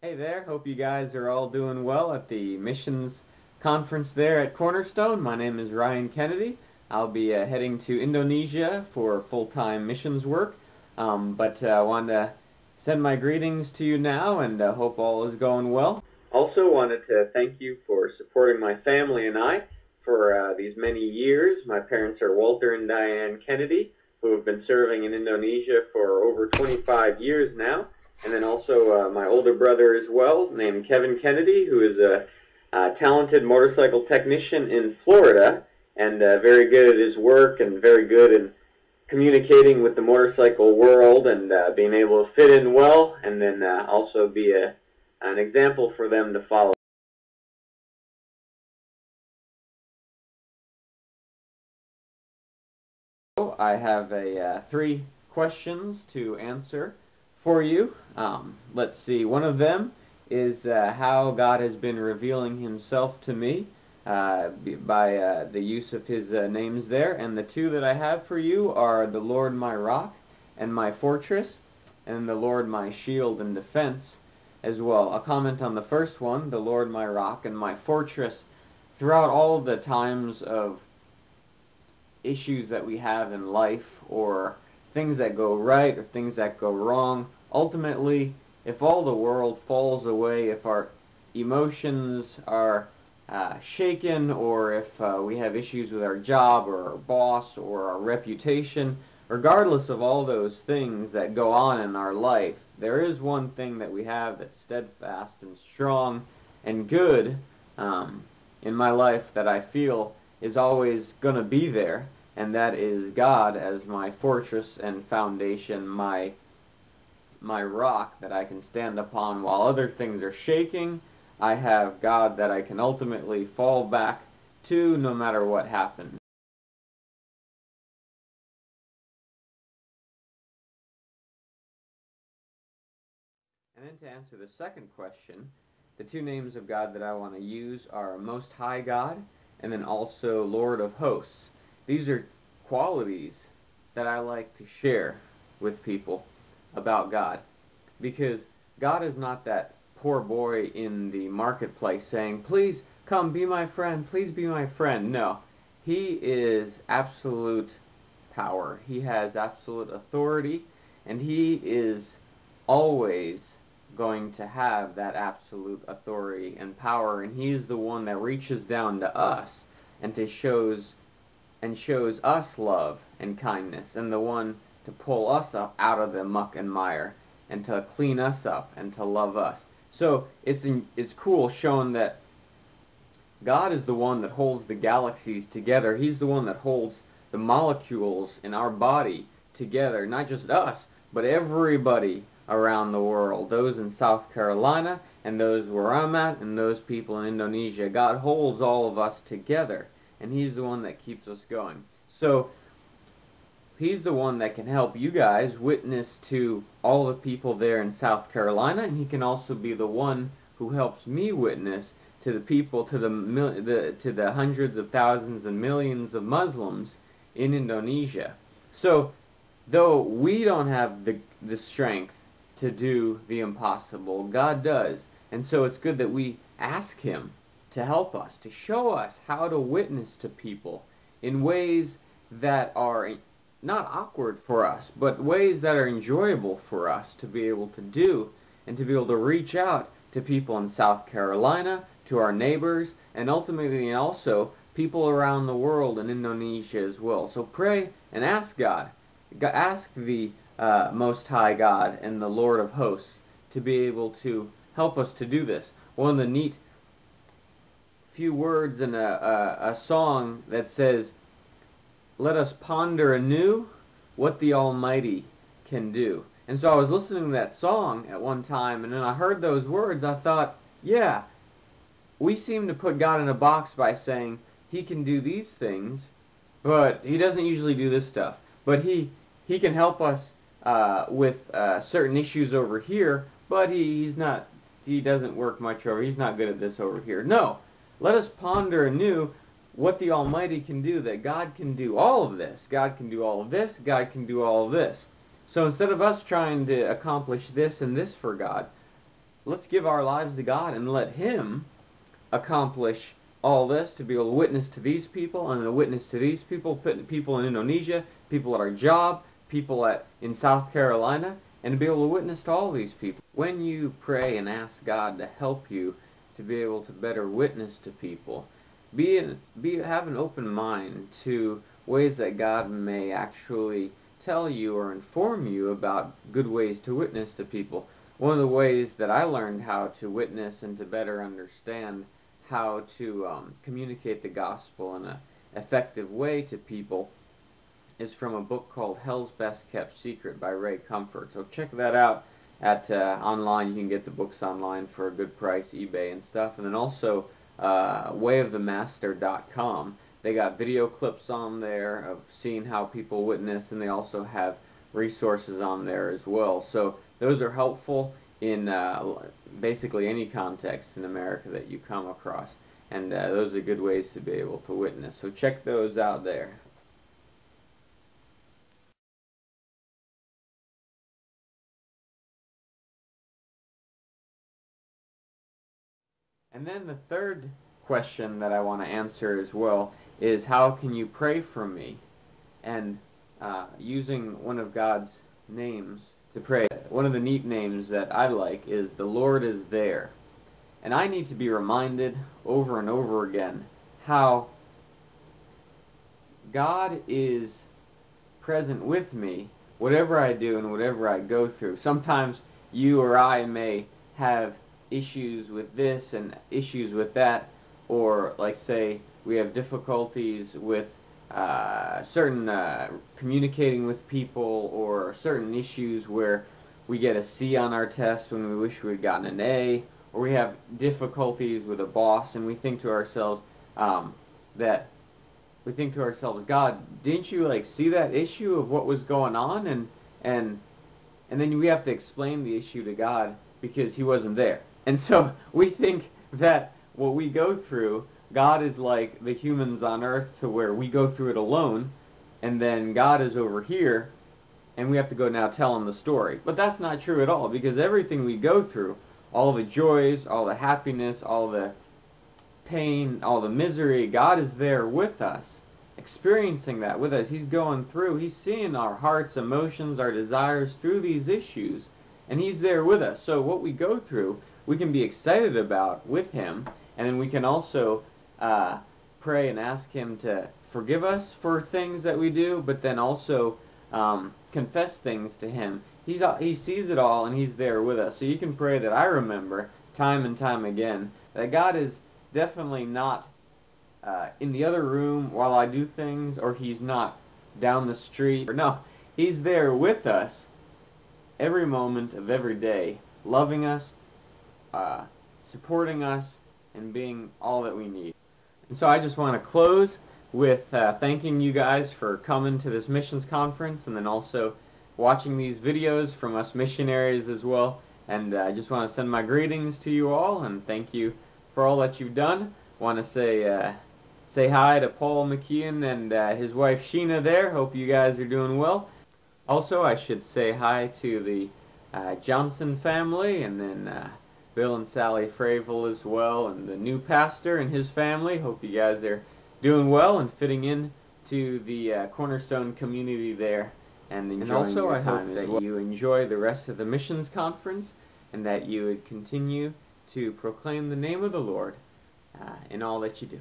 Hey there, hope you guys are all doing well at the missions conference there at Cornerstone. My name is Ryan Kennedy. I'll be heading to Indonesia for full-time missions work, but I wanted to send my greetings to you now and hope all is going well. Also wanted to thank you for supporting my family and I for these many years. My parents are Walter and Diane Kennedy, who have been serving in Indonesia for over 25 years now. And then also my older brother as well, named Kevin Kennedy, who is a talented motorcycle technician in Florida, and very good at his work and very good in communicating with the motorcycle world and being able to fit in well, and then also be an example for them to follow. I have three questions to answer for you. Let's see. One of them is how God has been revealing Himself to me by the use of His names there. And the two that I have for you are the Lord my rock and my fortress, and the Lord my shield and defense as well. I'll comment on the first one, the Lord my rock and my fortress. Throughout all the times of issues that we have in life, or things that go right or things that go wrong, ultimately, if all the world falls away, if our emotions are shaken, or if we have issues with our job or our boss or our reputation, regardless of all those things that go on in our life, there is one thing that we have that's steadfast and strong and good in my life that I feel is always going to be there, and that is God as my fortress and foundation, my rock that I can stand upon while other things are shaking. I have God that I can ultimately fall back to no matter what happens. And then to answer the second question, the two names of God that I want to use are Most High God and then also Lord of Hosts. These are qualities that I like to share with people about God, because God is not that poor boy in the marketplace saying, please come be my friend, please be my friend. No, He is absolute power. He has absolute authority, and He is always going to have that absolute authority and power, and He is the one that reaches down to us and shows us love and kindness, and the one to pull us up out of the muck and mire and to clean us up and to love us. So it's cool showing that God is the one that holds the galaxies together. He's the one that holds the molecules in our body together, not just us, but everybody around the world, those in South Carolina and those where I'm at and those people in Indonesia. God holds all of us together, and He's the one that keeps us going. So He's the one that can help you guys witness to all the people there in South Carolina, and He can also be the one who helps me witness to the people, to the hundreds of thousands and millions of Muslims in Indonesia. So though we don't have the strength to do the impossible, God does. And so it's good that we ask Him to help us, to show us how to witness to people in ways that are not awkward for us, but ways that are enjoyable for us to be able to do, and to be able to reach out to people in South Carolina, to our neighbors, and ultimately also people around the world in Indonesia as well. So pray and ask God. Ask the Most High God and the Lord of Hosts to be able to help us to do this. One of the neat few words in a song that says, let us ponder anew what the Almighty can do. And so I was listening to that song at one time, and then I heard those words. I thought, yeah, we seem to put God in a box by saying He can do these things, but He doesn't usually do this stuff. But He can help us with certain issues over here, but He doesn't work much over. He's not good at this over here. No, let us ponder anew what the Almighty can do, that God can do all of this. God can do all of this. God can do all of this. So instead of us trying to accomplish this and this for God, let's give our lives to God and let Him accomplish all this, to be able to witness to these people, and to witness to these people, people in Indonesia, people at our job, people in South Carolina, and to be able to witness to all these people. When you pray and ask God to help you to be able to better witness to people, have an open mind to ways that God may actually tell you or inform you about good ways to witness to people. One of the ways that I learned how to witness and to better understand how to communicate the gospel in an effective way to people is from a book called Hell's Best Kept Secret by Ray Comfort. So check that out at online. You can get the books online for a good price, eBay and stuff. And then also wayofthemaster.com. They got video clips on there of seeing how people witness, and they also have resources on there as well. So those are helpful in basically any context in America that you come across, and those are good ways to be able to witness. So check those out there. And then the third question that I want to answer as well is, how can you pray for me? And using one of God's names to pray. One of the neat names that I like is the Lord is there. And I need to be reminded over and over again how God is present with me, whatever I do and whatever I go through. Sometimes you or I may have issues with this and issues with that, or like say we have difficulties with certain communicating with people, or certain issues where we get a C on our test when we wish we had gotten an A, or we have difficulties with a boss, and we think to ourselves God, didn't you like see that issue of what was going on? And then we have to explain the issue to God because He wasn't there. And so we think that what we go through, God is like the humans on earth, to where we go through it alone, and then God is over here, and we have to go now tell Him the story. But that's not true at all, because everything we go through, all the joys, all the happiness, all the pain, all the misery, God is there with us, experiencing that with us. He's going through, He's seeing our hearts, emotions, our desires through these issues, and He's there with us. So what we go through, we can be excited about with Him, and then we can also pray and ask Him to forgive us for things that we do, but then also confess things to Him. He sees it all, and He's there with us. So you can pray that I remember time and time again that God is definitely not in the other room while I do things, or He's not down the street. Or no, He's there with us every moment of every day, loving us, supporting us, and being all that we need. And so I just want to close with thanking you guys for coming to this missions conference, and then also watching these videos from us missionaries as well. And I just want to send my greetings to you all, and thank you for all that you've done. Want to say hi to Paul McKeon and his wife Sheena there. Hope you guys are doing well. Also, I should say hi to the Johnson family, and then Bill and Sally Fravel as well, and the new pastor and his family. Hope you guys are doing well and fitting in to the Cornerstone community there, and enjoying your time. And also I hope that you enjoy the rest of the missions conference, and that you would continue to proclaim the name of the Lord in all that you do.